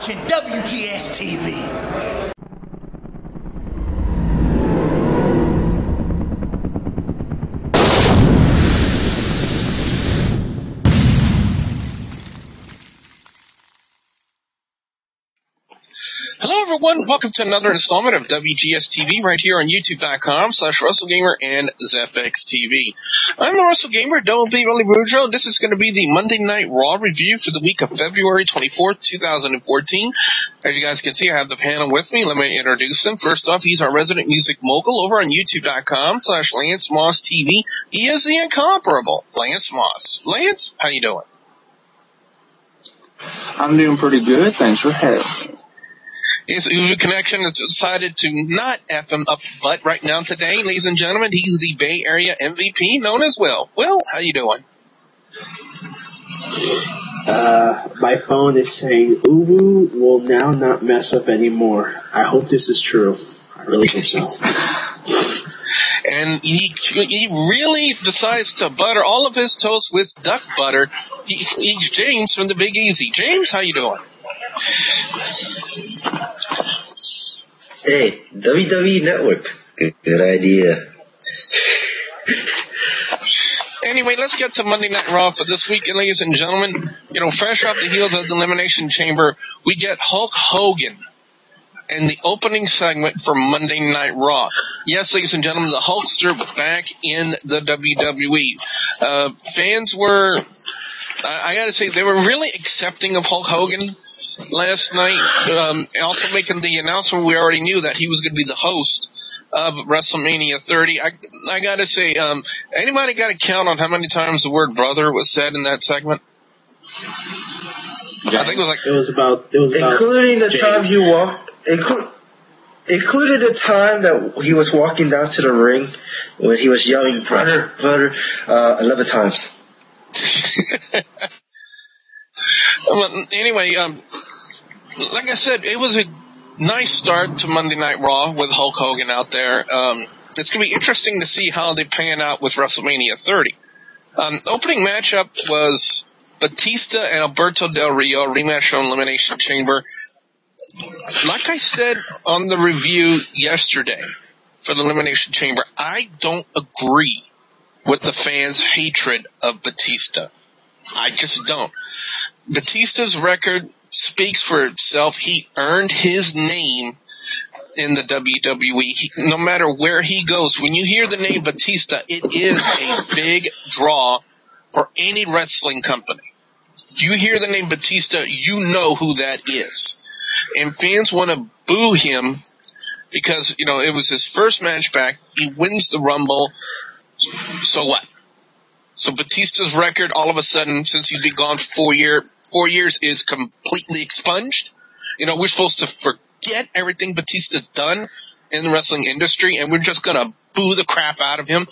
watching WGS-TV. Hello everyone, welcome to another installment of WGS-TV right here on YouTube.com/WrestleGamer and ZFX-TV. I'm the WrestleGamer, W.B. Willie Boudreaux. This is going to be the Monday Night Raw review for the week of February 24th, 2014. As you guys can see, I have the panel with me. Let me introduce him. First off, he's our resident music mogul over on YouTube.com/Lance Moss TV. He is the incomparable Lance Moss. Lance, how you doing? I'm doing pretty good. Thanks for having me. His Usual Connection has decided to not F him up butt right now today. Ladies and gentlemen, he's the Bay Area MVP known as Will. Will, how you doing? My phone is saying Uwu will now not mess up anymore. I hope this is true. I really hope so. And he really decides to butter all of his toast with duck butter. He's James from the Big Easy. James, how you doing? Hey, WWE Network. Good idea. Anyway, let's get to Monday Night Raw for this week, ladies and gentlemen. You know, fresh off the heels of the Elimination Chamber, we get Hulk Hogan in the opening segment for Monday Night Raw. Yes, ladies and gentlemen, the Hulkster back in the WWE. Fans were, I gotta say, they were really accepting of Hulk Hogan last night, also making the announcement. We already knew that he was going to be the host of WrestleMania 30. I gotta say, anybody got to count on how many times the word brother was said in that segment? I think it was about including the time he walked, included the time that he was walking down to the ring when he was yelling brother, 11 times. Anyway, like I said, it was a nice start to Monday Night Raw with Hulk Hogan out there. It's going to be interesting to see how they pan out with WrestleMania 30. Opening matchup was Batista and Alberto Del Rio, rematch from Elimination Chamber. Like I said on the review yesterday for the Elimination Chamber, I don't agree with the fans' hatred of Batista. I just don't. Batista's record speaks for itself. He earned his name in the WWE. No matter where he goes, when you hear the name Batista, it is a big draw for any wrestling company. You hear the name Batista, you know who that is. And fans want to boo him because, you know, it was his first match back. He wins the Rumble. So what? So Batista's record, all of a sudden, since he's been gone for 4 years, is completely expunged. You know, we're supposed to forget everything Batista done in the wrestling industry, and we're just gonna boo the crap out of him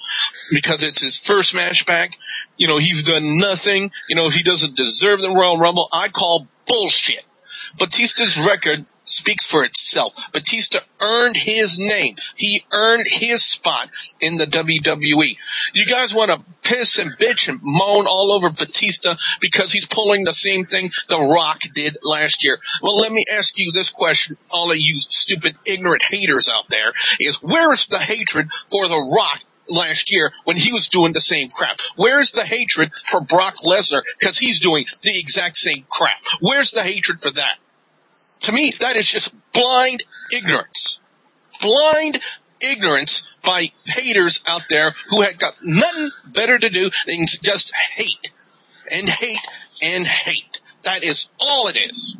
because it's his first match back. You know, he's done nothing. You know, he doesn't deserve the Royal Rumble. I call bullshit. Batista's record speaks for itself. Batista earned his name. He earned his spot in the WWE. You guys want to piss and bitch and moan all over Batista because he's pulling the same thing The Rock did last year. Well, let me ask you this question, all of you stupid, ignorant haters out there, is where is the hatred for The Rock last year when he was doing the same crap? Where's the hatred for Brock Lesnar because he's doing the exact same crap? Where's the hatred for that? To me, that is just blind ignorance. Blind ignorance by haters out there who had got nothing better to do than just hate. And hate and hate. That is all it is.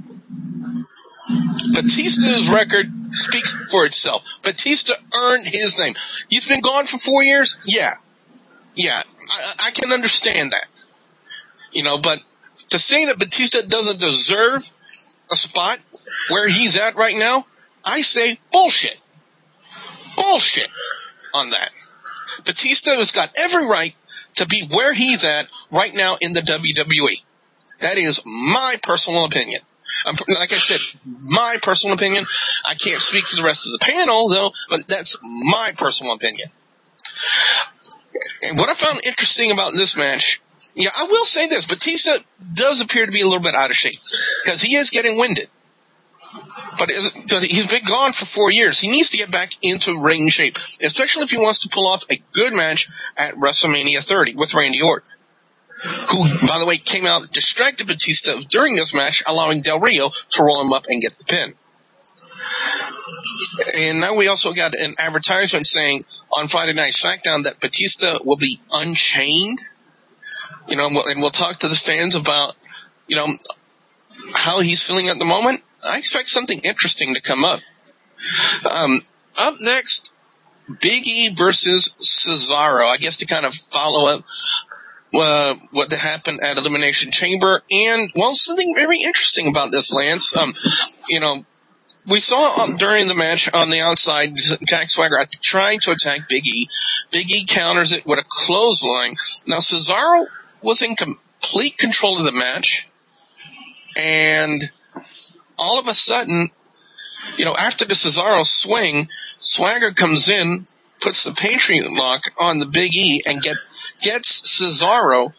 Batista's record speaks for itself. Batista earned his name. He's been gone for 4 years? Yeah. I can understand that. You know, but to say that Batista doesn't deserve a spot where he's at right now, I say bullshit. Bullshit on that. Batista has got every right to be where he's at right now in the WWE. That is my personal opinion. Like I said, my personal opinion. I can't speak for the rest of the panel, though, but that's my personal opinion. And what I found interesting about this match, yeah, I will say this. Batista does appear to be a little bit out of shape because he is getting winded. But he's been gone for 4 years. He needs to get back into ring shape, especially if he wants to pull off a good match at WrestleMania 30 with Randy Orton, who, by the way, came out, distracted Batista during this match, allowing Del Rio to roll him up and get the pin. And now we also got an advertisement saying on Friday Night SmackDown that Batista will be unchained. You know, and we'll talk to the fans about, you know, how he's feeling at the moment. I expect something interesting to come up. Up next, Big E versus Cesaro. I guess to kind of follow up what happened at Elimination Chamber. And, well, something very interesting about this, Lance. You know, we saw during the match on the outside, Jack Swagger trying to attack Big E. Big E counters it with a clothesline. Now, Cesaro was in complete control of the match. And all of a sudden, you know, after the Cesaro swing, Swagger comes in, puts the Patriot Lock on the Big E, and gets Cesaro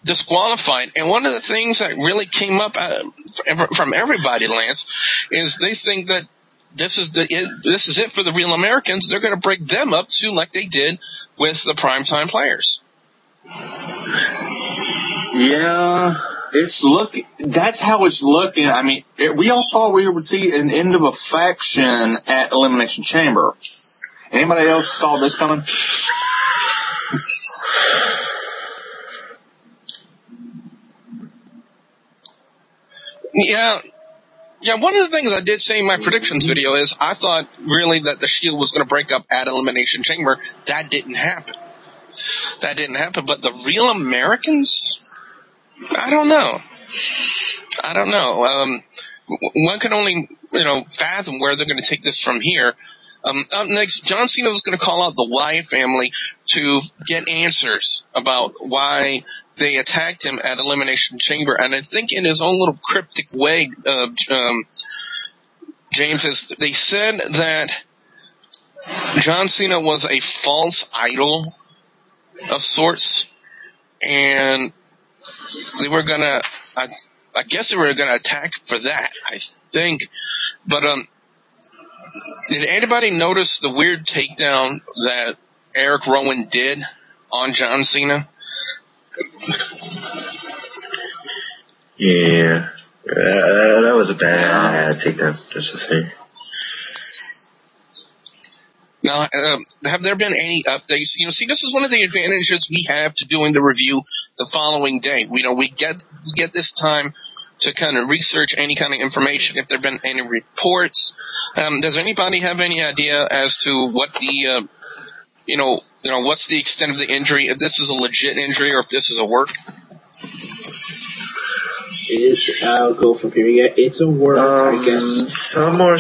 disqualified. And one of the things that really came up from everybody, Lance, is they think that this is it for the Real Americans. They're going to break them up too, like they did with the primetime players. Yeah. That's how it's looking. I mean, we all thought we would see an end of a faction at Elimination Chamber. Anybody else saw this coming? Yeah, one of the things I did say in my predictions video is I thought really that the Shield was going to break up at Elimination Chamber. That didn't happen. But the Real Americans? I don't know. One can only, you know, fathom where they're going to take this from here. Up next, John Cena was going to call out the Wyatt family to get answers about why they attacked him at Elimination Chamber. And I think in his own little cryptic way, James, they said that John Cena was a false idol of sorts, and they were gonna, I guess they were gonna attack for that, I think. But, did anybody notice the weird takedown that Eric Rowan did on John Cena? Yeah. That was a bad takedown, just to say. Now, have there been any updates? You know, see, this is one of the advantages we have to doing the review the following day. We get this time to kind of research any kind of information. If there have been any reports, does anybody have any idea as to what the, what's the extent of the injury? If this is a legit injury or if this is a work? I'll go from here. Yeah, it's a work, I guess. Some more.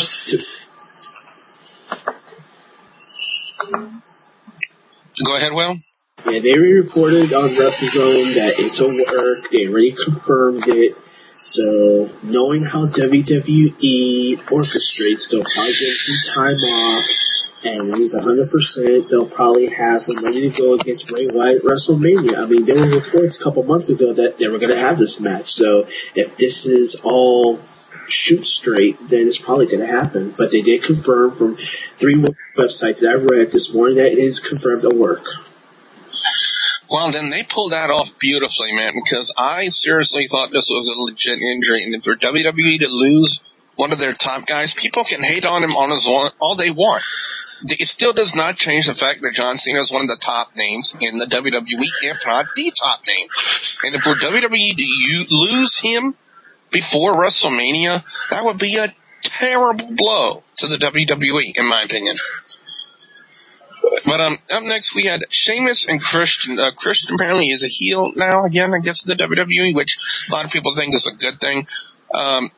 Go ahead, Will. Yeah, they reported on WrestleZone that it's a work. They already confirmed it. So, knowing how WWE orchestrates, they'll probably get some time off. And when he's 100%, they'll probably have him ready to go against Bray Wyatt at WrestleMania. I mean, there were reports a couple months ago that they were going to have this match. So, if this is all shoot straight, then it's probably going to happen. But they did confirm from 3 websites that I read this morning that it is confirmed to work. Well, then they pulled that off beautifully, man, because I seriously thought this was a legit injury. And for WWE to lose one of their top guys, people can hate on him all they want. It still does not change the fact that John Cena is one of the top names in the WWE, if not the top name. And if for WWE to lose him before WrestleMania, that would be a terrible blow to the WWE, in my opinion. But up next we had Sheamus and Christian. Christian apparently is a heel now again, I guess, in the WWE, which a lot of people think is a good thing. I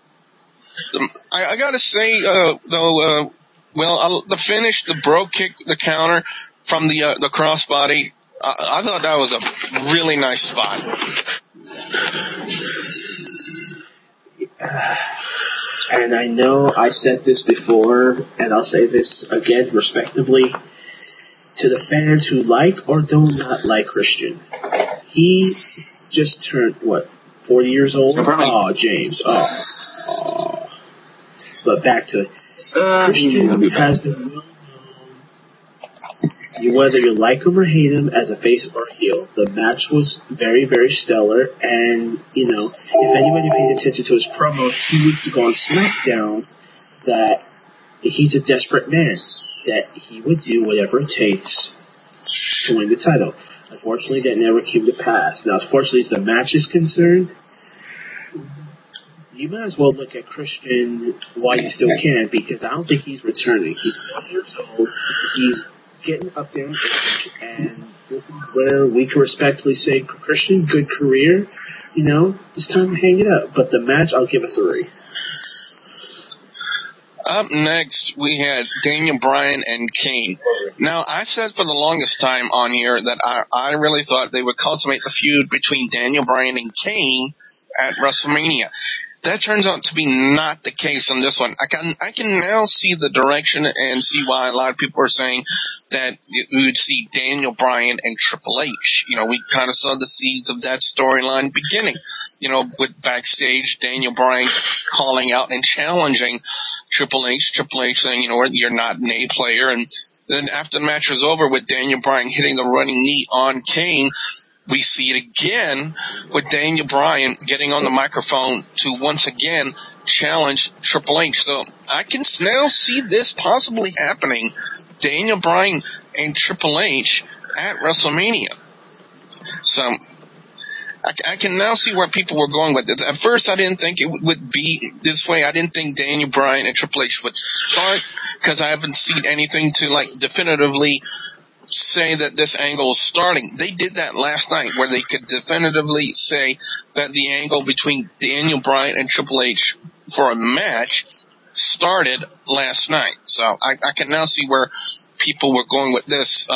gotta say, though, the finish, the Brogue kick, the counter from the crossbody, I thought that was a really nice spot. And I know I said this before, and I'll say this again respectively. To the fans who like or do not like Christian, he just turned, 40 years old? Oh, James. Oh. But back to it. Christian has been well known, whether you like him or hate him, as a face or heel. The match was very, very stellar, and, you know, if anybody paid attention to his promo 2 weeks ago on SmackDown, that he's a desperate man, that he would do whatever it takes to win the title. Unfortunately, that never came to pass. Now, as fortunately as the match is concerned, you might as well look at Christian while you still can, because I don't think he's returning. He's 12 years old. He's getting up there in age, and this is where we can respectfully say, Christian, good career. You know, it's time to hang it up. But the match, I'll give a 3. Up next, we had Daniel Bryan and Kane. Now, I've said for the longest time on here that I really thought they would consummate the feud between Daniel Bryan and Kane at WrestleMania. That turns out to be not the case on this one. I can now see the direction and see why a lot of people are saying that we would see Daniel Bryan and Triple H. You know, we kind of saw the seeds of that storyline beginning. You know, with backstage, Daniel Bryan calling out and challenging Triple H. Triple H saying, you know, you're not an A player. And then after the match was over with Daniel Bryan hitting the running knee on Kane, we see it again with Daniel Bryan getting on the microphone to once again challenge Triple H. So I can now see this possibly happening, Daniel Bryan and Triple H at WrestleMania. So I can now see where people were going with this. At first, I didn't think it would be this way. I didn't think Daniel Bryan and Triple H would start, because I haven't seen anything to like definitively say that this angle is starting. They did that last night, where they could definitively say that the angle between Daniel Bryan and Triple H for a match started last night. So I can now see where people were going with this.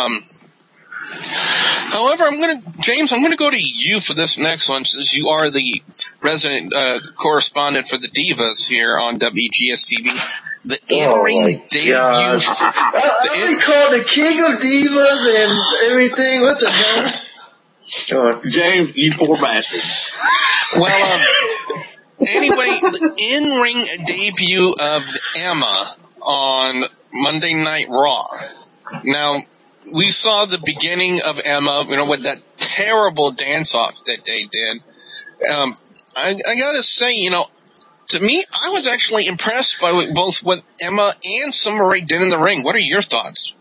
However, James, I'm going to go to you for this next one, since you are the resident correspondent for the Divas here on WGS-TV. The in-ring debut. I'll be called the king of divas and everything. What the hell? Go on. James, you poor bastard. Well, anyway, the in-ring debut of Emma on Monday Night Raw. Now, we saw the beginning of Emma, you know, with that terrible dance-off that they did. I gotta say, you know, to me, I was actually impressed by both what Emma and Summer Rae did in the ring. What are your thoughts?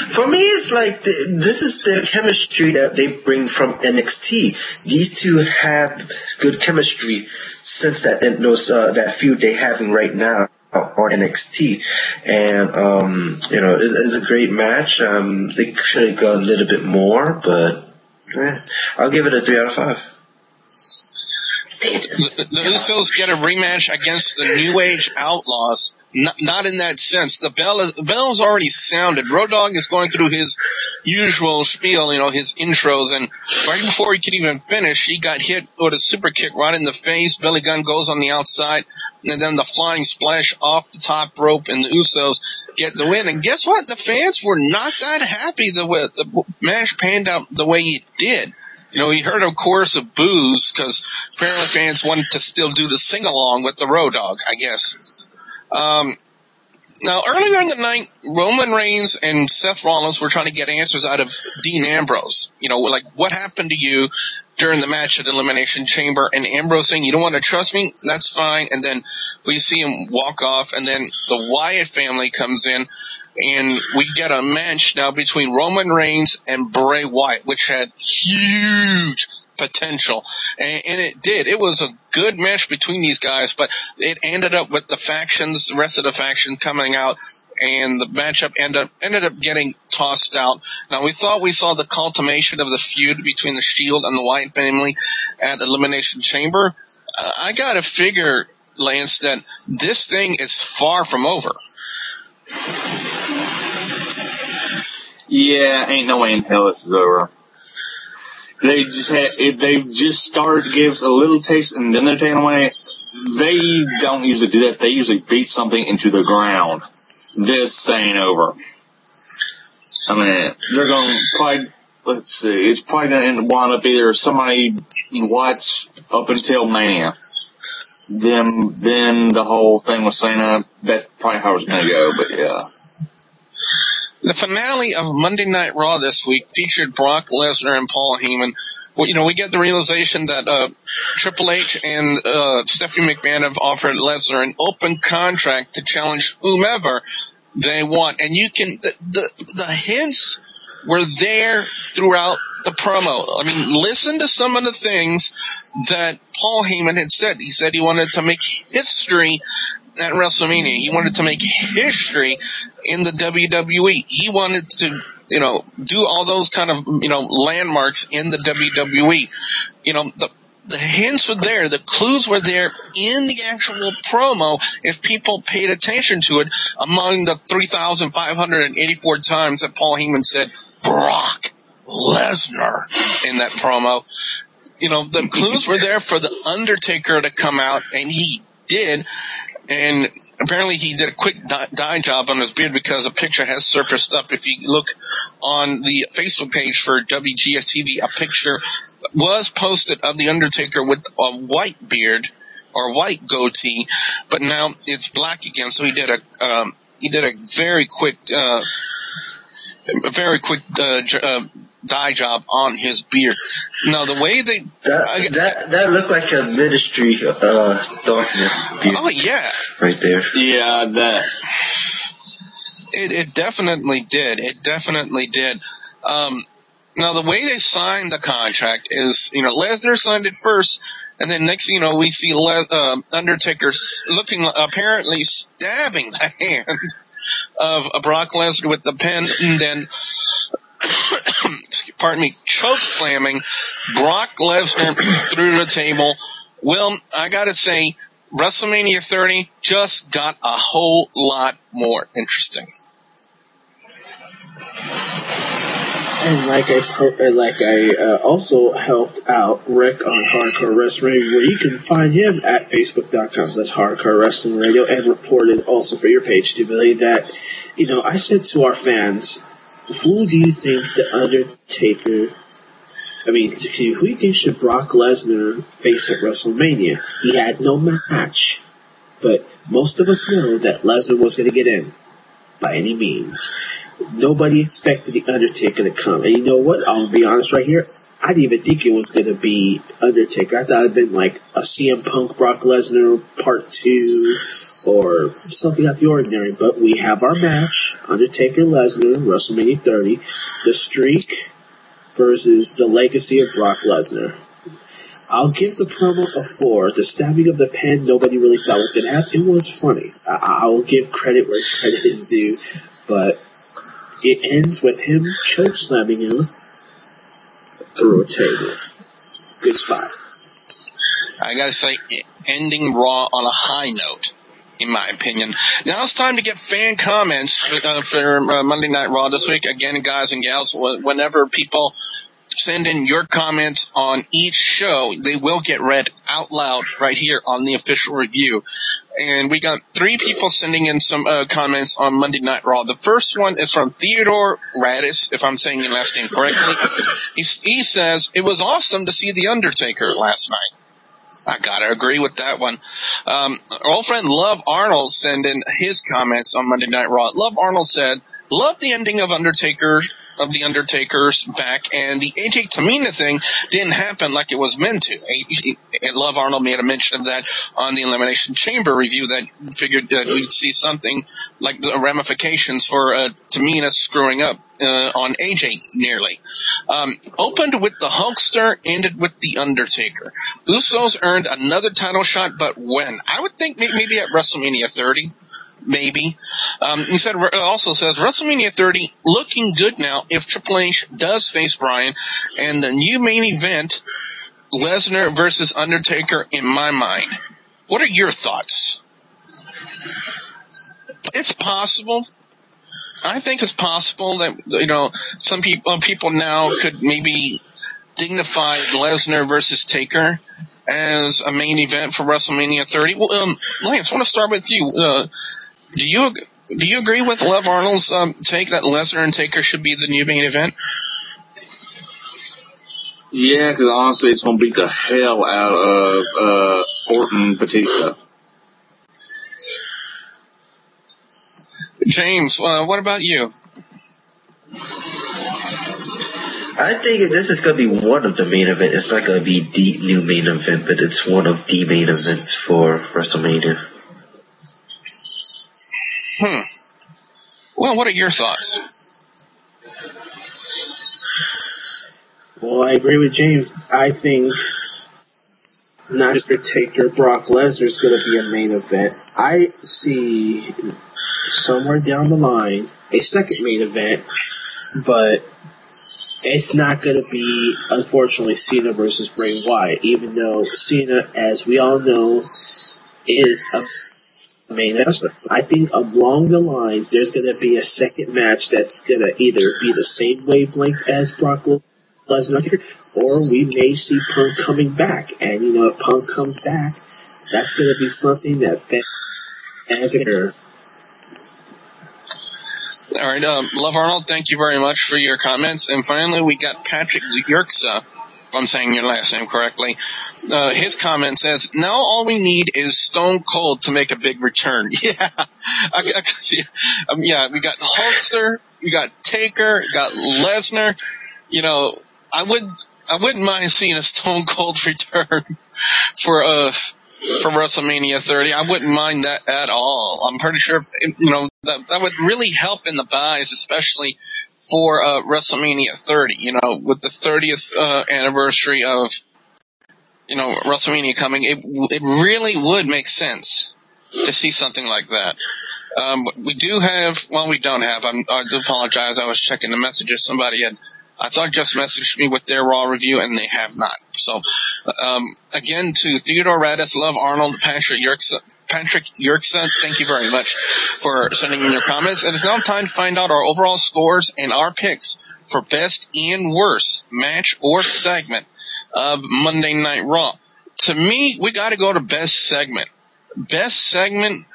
For me, it's like this is the chemistry that they bring from NXT. These two have good chemistry since that feud they're having right now on NXT, and you know, it's a great match. They should have gone a little bit more, but I'll give it a 3 out of 5. The Usos get a rematch against the New Age Outlaws. Not in that sense. The bell's already sounded. Road Dogg is going through his usual spiel, you know, his intros, and right before he could even finish, he got hit with a super kick right in the face. Billy Gunn goes on the outside, and then the flying splash off the top rope, and the Usos get the win. And guess what? The fans were not that happy the way the match panned out the way it did. You know, he heard a chorus of boos because apparently fans wanted to still do the sing-along with the Road Dogg, I guess. Now, earlier in the night, Roman Reigns and Seth Rollins were trying to get answers out of Dean Ambrose. You know, like, what happened to you during the match at Elimination Chamber? And Ambrose saying, you don't want to trust me? That's fine. And then we see him walk off, and then the Wyatt family comes in, and we get a match now between Roman Reigns and Bray Wyatt, which had huge potential. And it did. It was a good match between these guys, but it ended up with the rest of the faction coming out, and the matchup ended up getting tossed out. Now, we thought we saw the culmination of the feud between the Shield and the Wyatt family at Elimination Chamber. I gotta figure, Lance, that this thing is far from over. Yeah, ain't no way in hell this is over. They just started to give us a little taste and then they're taking away. They don't usually do that. They usually beat something into the ground. This ain't over. I mean, they're going to probably, let's see, it's probably going to wind up either somebody watch up until Mania. then the whole thing with Cena, that's probably how it's going to go, but yeah. The finale of Monday Night Raw this week featured Brock Lesnar and Paul Heyman. Well, we get the realization that Triple H and Stephanie McMahon have offered Lesnar an open contract to challenge whomever they want. And you can, the hints were there throughout the promo. I mean, listen to some of the things that Paul Heyman had said. He said he wanted to make history at WrestleMania. He wanted to make history in the WWE. He wanted to, do all those kind of, landmarks in the WWE. The hints were there. The clues were there in the actual promo if people paid attention to it among the 3,584 times that Paul Heyman said, Brock Lesnar in that promo. The clues were there for the Undertaker to come out, and he did. And apparently he did a quick dye job on his beard because a picture has surfaced up. If you look on the Facebook page for WGS-TV, a picture was posted of the Undertaker with a white beard or white goatee, but now it's black again. So he did a very quick dye job on his beard. Now the way that looked like a Ministry Darkness beard. Oh yeah, right there. Yeah, that. It definitely did. It definitely did. Now the way they signed the contract is, Lesnar signed it first, and then next thing we see Undertaker looking, apparently stabbing the hand of Brock Lesnar with the pen, and then pardon me, choke slamming Brock Lesnar through the table. Well, I gotta say, WrestleMania 30 just got a whole lot more interesting. And like I also helped out Rick on Hardcore Wrestling Radio, where you can find him at Facebook.com/Hardcore Wrestling Radio, and reported also for your page, Stability, that, I said to our fans, who do you think the Undertaker, who do you think should Brock Lesnar face at WrestleMania? He had no match, but most of us know that Lesnar was going to get in by any means. Nobody expected the Undertaker to come. And you know what? I'll be honest right here. I didn't even think it was going to be Undertaker. I thought it would have been like a CM Punk Brock Lesnar Part 2 or something out of the ordinary. But we have our match, Undertaker Lesnar, WrestleMania 30, the streak versus the legacy of Brock Lesnar. I'll give the promo a 4. The stabbing of the pen, nobody really thought was going to happen. It was funny. I will give credit where credit is due. But it ends with him choke slamming him through a table. Good spot. I gotta say, ending Raw on a high note, in my opinion. Now it's time to get fan comments for Monday Night Raw this week. Again, guys and gals, whenever people send in your comments on each show, they will get read out loud right here on the official review. And we got 3 people sending in some comments on Monday Night Raw. The first one is from Theodore Radis, if I'm saying your last name correctly. He says, it was awesome to see The Undertaker last night. I gotta agree with that one. Our old friend Love Arnold sent in his comments on Monday Night Raw. Love Arnold said, love the ending of The Undertaker's back, and the AJ Tamina thing didn't happen like it was meant to. Love Arnold made a mention of that on the Elimination Chamber review, that figured that we'd see something like the ramifications for Tamina screwing up on AJ nearly. Opened with the Hulkster, ended with The Undertaker. Usos earned another title shot, but when? I would think maybe at WrestleMania 30. Maybe. He said, also says, WrestleMania 30 looking good now if Triple H does face Bryan, and the new main event, Lesnar versus Undertaker, in my mind. What are your thoughts? It's possible. I think it's possible that, some people now could maybe dignify Lesnar versus Taker as a main event for WrestleMania 30. Well, Lance, I want to start with you. Do you agree with Love Arnold's take that Lesnar and Taker should be the new main event? Yeah, because honestly, it's going to beat the hell out of Orton Batista. James, what about you? I think this is going to be one of the main events. It's not going to be the new main event, but it's one of the main events for WrestleMania. Well, what are your thoughts? Well, I agree with James. I think not just Taker, Brock Lesnar is going to be a main event. I see somewhere down the line a second main event, but it's not going to be, unfortunately, Cena versus Bray Wyatt, even though Cena, as we all know, is a main wrestler. I think along the lines, there's going to be a second match that's going to either be the same wavelength as Brock Lesnar, or we may see Punk coming back. And, if Punk comes back, that's going to be something that fans are going to. All right, Love Arnold, thank you very much for your comments. And finally, we got Patrick Yerksa, if I'm saying your last name correctly. His comment says, now all we need is Stone Cold to make a big return. Yeah. Yeah, we got Hulkster, we got Taker, we got Lesnar. I wouldn't mind seeing a Stone Cold return for WrestleMania 30. I wouldn't mind that at all. I'm pretty sure, that would really help in the buys, especially for WrestleMania 30. With the 30th anniversary of, WrestleMania coming, it really would make sense to see something like that. We don't have, I do apologize, I was checking the messages. I thought just messaged me with their Raw review, and they have not. So, again, to Theodore Radis, Love Arnold, Patrick Yerksa, thank you very much for sending in your comments. It is now time to find out our overall scores and our picks for best and worst match or segment of Monday Night Raw. To me, we got to go to best segment. Best segment,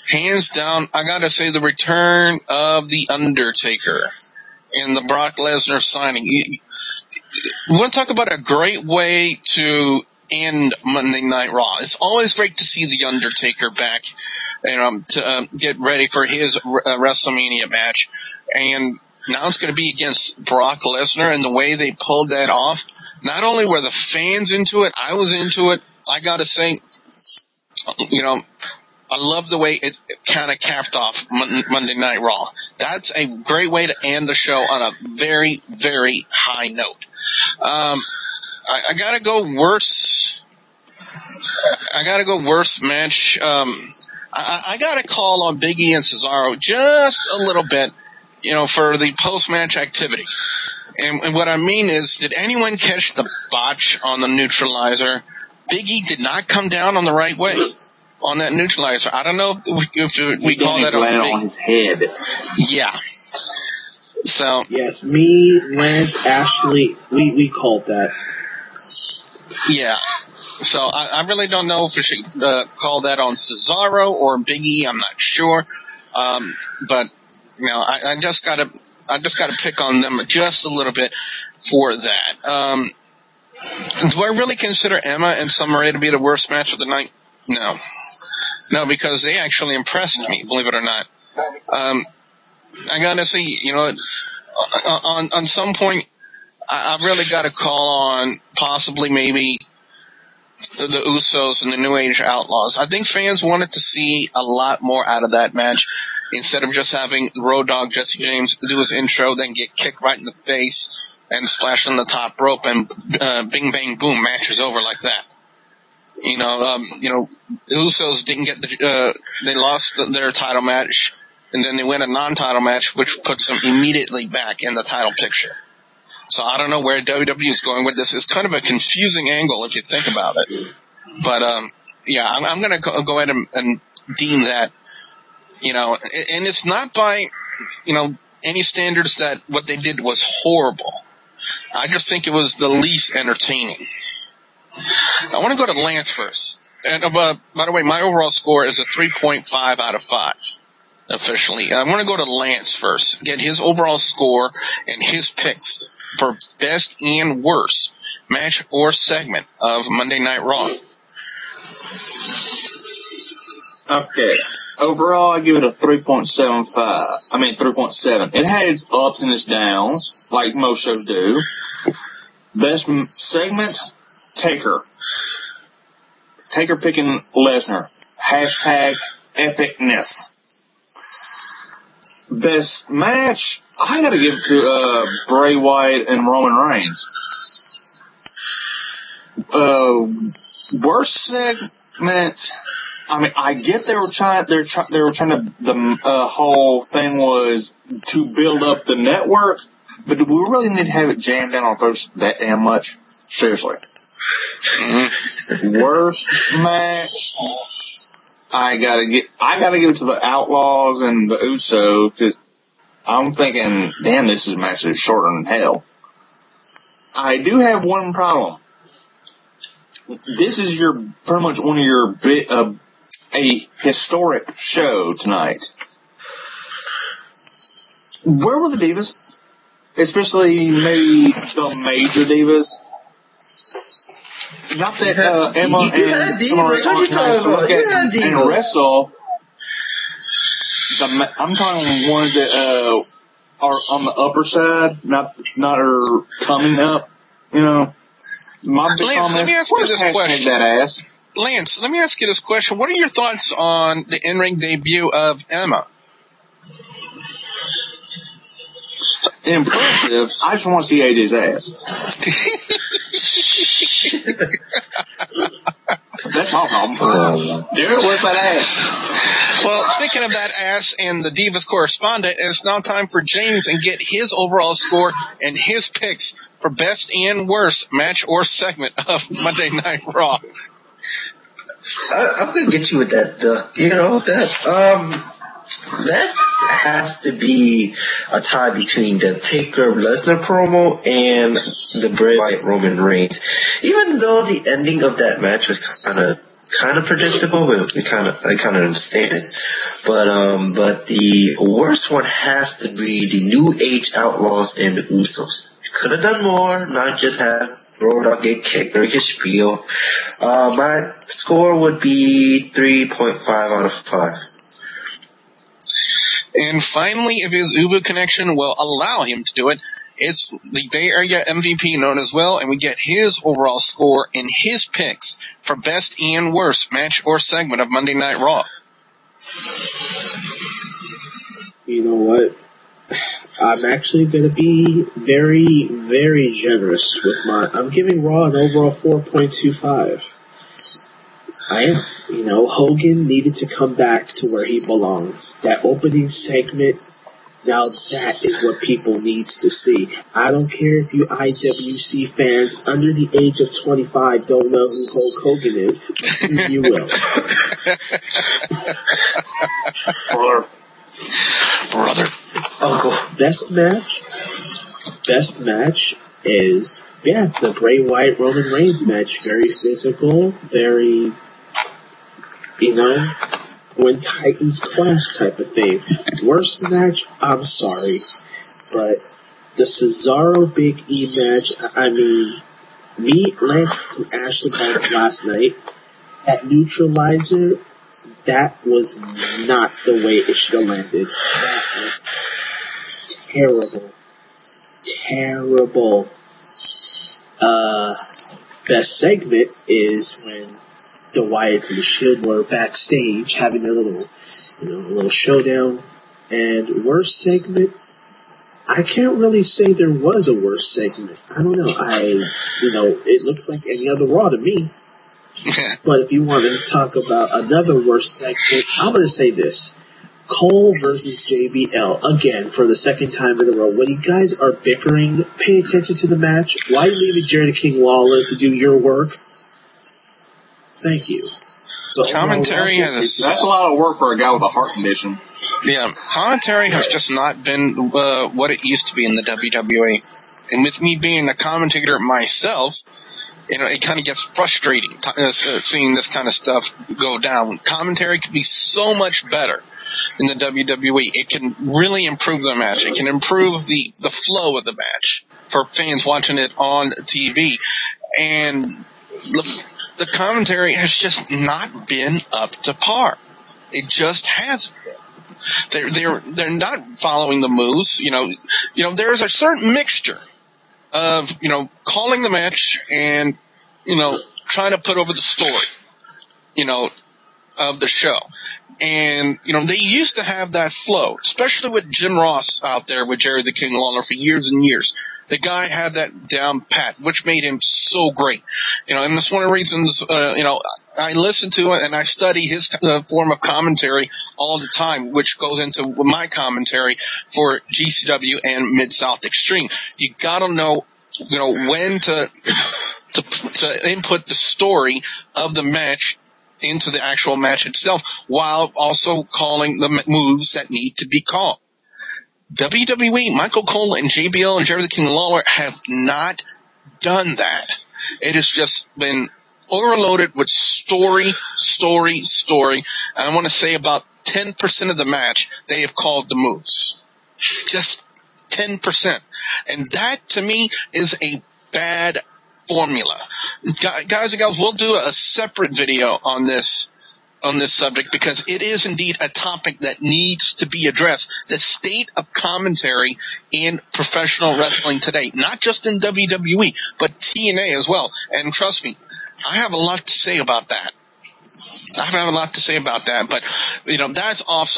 hands down, I got to say the return of The Undertaker and the Brock Lesnar signing. We want to talk about a great way to end Monday Night Raw. It's always great to see The Undertaker back, to get ready for his WrestleMania match. And now it's going to be against Brock Lesnar, and the way they pulled that off, not only were the fans into it, I was into it. I got to say, I love the way it kind of capped off Monday Night Raw. That's a great way to end the show on a very, very high note. I gotta go worst. I gotta go worst match. I gotta call on Big E and Cesaro just a little bit, for the post-match activity. And what I mean is, did anyone catch the botch on the neutralizer? Big E did not come down on the right way on that neutralizer. I don't know if we call that on his head. Yeah. So. Yes, me, Lance, Ashley, we called that. Yeah. So I really don't know if we should call that on Cesaro or Big E. I'm not sure. But I just gotta pick on them just a little bit for that. Do I really consider Emma and Summer Rae to be the worst match of the night? No, because they actually impressed me, believe it or not. I gotta say, on some point, I really gotta call on possibly maybe the Usos and the New Age Outlaws. I think fans wanted to see a lot more out of that match instead of just having Road Dogg Jesse James do his intro, then get kicked right in the face and splash on the top rope, and bing bang boom, match is over like that. The Usos didn't get they lost their title match, and then they win a non-title match, which puts them immediately back in the title picture. So I don't know where WWE is going with this. It's kind of a confusing angle if you think about it. But, I'm going to go ahead and deem that, and it's not by, any standards that what they did was horrible. I just think it was the least entertaining. I want to go to Lance first. And, by the way, my overall score is a 3.5 out of 5. Officially. I want to go to Lance first, get his overall score and his picks for best and worst match or segment of Monday Night Raw? Okay. Overall, I give it a 3.7. It had its ups and its downs, like most shows do. Best segment, Taker. Taker picking Lesnar. Hashtag epicness. Best match, I gotta give it to Bray Wyatt and Roman Reigns. Worst segment, I mean, I get they were trying to, the whole thing was to build up the network, but do we really need to have it jammed down our throats that damn much? Seriously. Worst match, I gotta give it to the Outlaws and the Usos, because I'm thinking, damn, this match is shorter than hell. I do have one problem. This is pretty much one of your a historic show tonight. Where were the divas? Especially maybe the major divas. Not that Emma and Summer aren't nice to look at and wrestle. I'm talking ones that are on the upper side, not are coming up. You know, my big Lance, let me ask you this question. That ass. Lance, let me ask you this question. What are your thoughts on the in-ring debut of Emma? Impressive. I just want to see AJ's ass. That's my problem. Dude, where's that ass? Well, speaking of that ass and the Divas correspondent, it's now time for James and get his overall score and his picks for best and worst match or segment of Monday Night Raw. I'm gonna get you with that, best has to be a tie between the Taker Lesnar promo and the Bray Wyatt Roman Reigns. Even though the ending of that match was kind of predictable, but I kind of understand it. But the worst one has to be the New Age Outlaws and the Usos. Could have done more, not just have Road Dogg get kicked or get spiel. My score would be 3.5 out of 5. And finally, if his Ubu connection will allow him to do it, it's the Bay Area MVP known as well, and we get his overall score and his picks for best and worst match or segment of Monday Night Raw. You know what? I'm actually going to be very, very generous with I'm giving Raw an overall 4.25. I am. Hogan needed to come back to where he belongs. That opening segment, now that is what people needs to see. I don't care if you IWC fans under the age of 25 don't know who Hulk Hogan is, but soon you will. Brother. Uncle. Best match is, the Bray Wyatt Roman Reigns match. Very physical, very, when Titans clash type of thing. Worst match, I'm sorry, but the Cesaro Big E match, me, Lance, and Ashley Banks last night, at Neutralizer, that was not the way it should have landed. That was terrible. Terrible. Best segment is when the Wyatts and the Shield were backstage having a little showdown. And worst segment, I can't really say there was a worst segment. I don't know. It looks like any other Raw to me. But if you want to talk about another worst segment, I'm going to say this. Cole versus JBL, again, for the second time in a row. When you guys are bickering, pay attention to the match. Why leave it Jerry the King Lawler to do your work? Thank you. So commentary that's a lot of work for a guy with a heart condition. Yeah, commentary has just not been what it used to be in the WWE. And with me being a commentator myself, it kind of gets frustrating seeing this kind of stuff go down. Commentary can be so much better in the WWE. It can really improve the match. It can improve the flow of the match for fans watching it on TV. and the commentary has just not been up to par. It just hasn't. They're not following the moves. There's a certain mixture of, calling the match and, trying to put over the story, of the show. And, they used to have that flow, especially with Jim Ross out there with Jerry the King Lawler for years and years. The guy had that down pat, which made him so great. And that's one of the reasons, I listen to it and I study his form of commentary all the time, which goes into my commentary for GCW and Mid-South Extreme. You gotta know, when to input the story of the match into the actual match itself, while also calling the moves that need to be called. WWE, Michael Cole and JBL and Jerry the King Lawler have not done that. It has just been overloaded with story. And I want to say about 10% of the match, they have called the moves. Just 10%. And that, to me, is a bad formula. Guys and gals, we'll do a separate video on this subject, because it is indeed a topic that needs to be addressed. The state of commentary in professional wrestling today, not just in WWE, but TNA as well. And trust me, I have a lot to say about that. But, that's off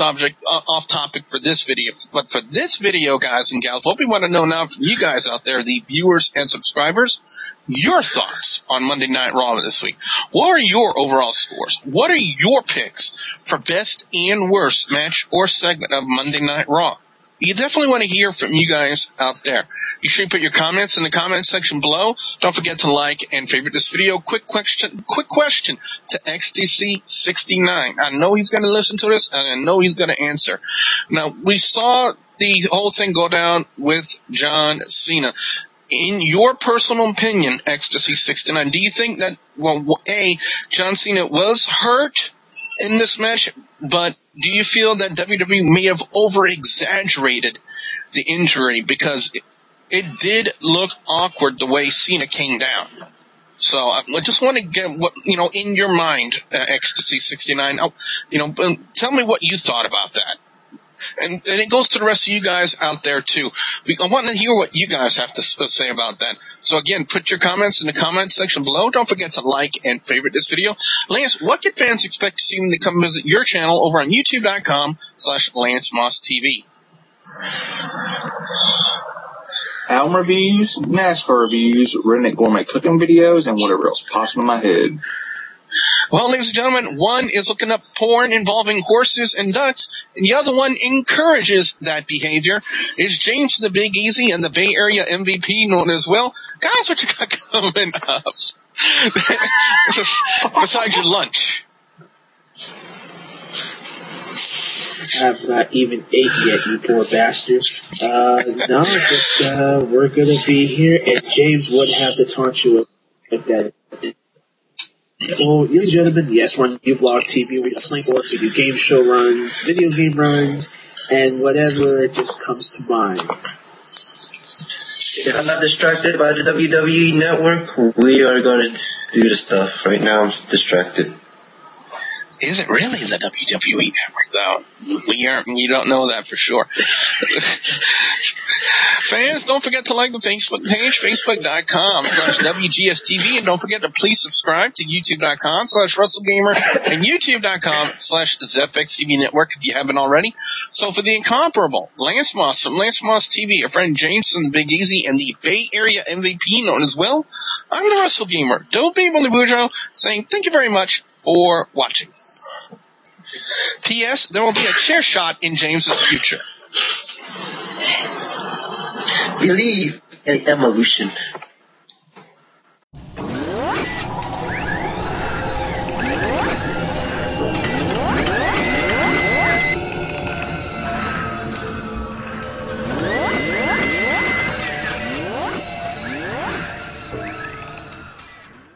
topic for this video. But for this video, guys and gals, what we want to know now from you guys out there, the viewers and subscribers, your thoughts on Monday Night Raw this week. What are your overall scores? What are your picks for best and worst match or segment of Monday Night Raw? You definitely want to hear from you guys out there. Be sure you put your comments in the comment section below. Don't forget to like and favorite this video. Quick question to XTC69. I know he's going to listen to this, and I know he's going to answer. Now, we saw the whole thing go down with John Cena. In your personal opinion, XTC69, do you think that, John Cena was hurt in this match, but do you feel that WWE may have over-exaggerated the injury, because it did look awkward the way Cena came down? So I just want to get what, in your mind, XTC69, tell me what you thought about that. And it goes to the rest of you guys out there, too. I want to hear what you guys have to say about that. So, again, put your comments in the comment section below. Don't forget to like and favorite this video. Lance, what can fans expect to see when they come visit your channel over on youtube.com/LanceMossTV? Album reviews, NASCAR reviews, redneck gourmet cooking videos, and whatever else pops in my head. Well, ladies and gentlemen, one is looking up porn involving horses and ducks, and the other one encourages that behavior. Is James the Big Easy and the Bay Area MVP known as well? Guys, what you got coming up? Besides your lunch. I have not even ate yet, you poor bastard. No, just, we're gonna be here, and James would have to taunt you with that. Well, ladies and gentlemen, yes, we're on Blog TV. We got playing boards, we do game show runs, video game runs, and whatever just comes to mind. If I'm not distracted by the WWE network, we are going to do the stuff. Right now, I'm distracted. Is it really the WWE network, though? You don't know that for sure. Fans, don't forget to like the Facebook page, facebook.com/WGS-TV, and don't forget to please subscribe to youtube.com/WrestleGamer and youtube.com/ZFXTV Network if you haven't already. So for the incomparable Lance Moss from Lance Moss TV, our friend James from the Big Easy, and the Bay Area MVP known as well, I'm the WrestleGamer, Double B on the Bujo, saying thank you very much for watching. P.S. There will be a chair shot in James's future. Believe in evolution.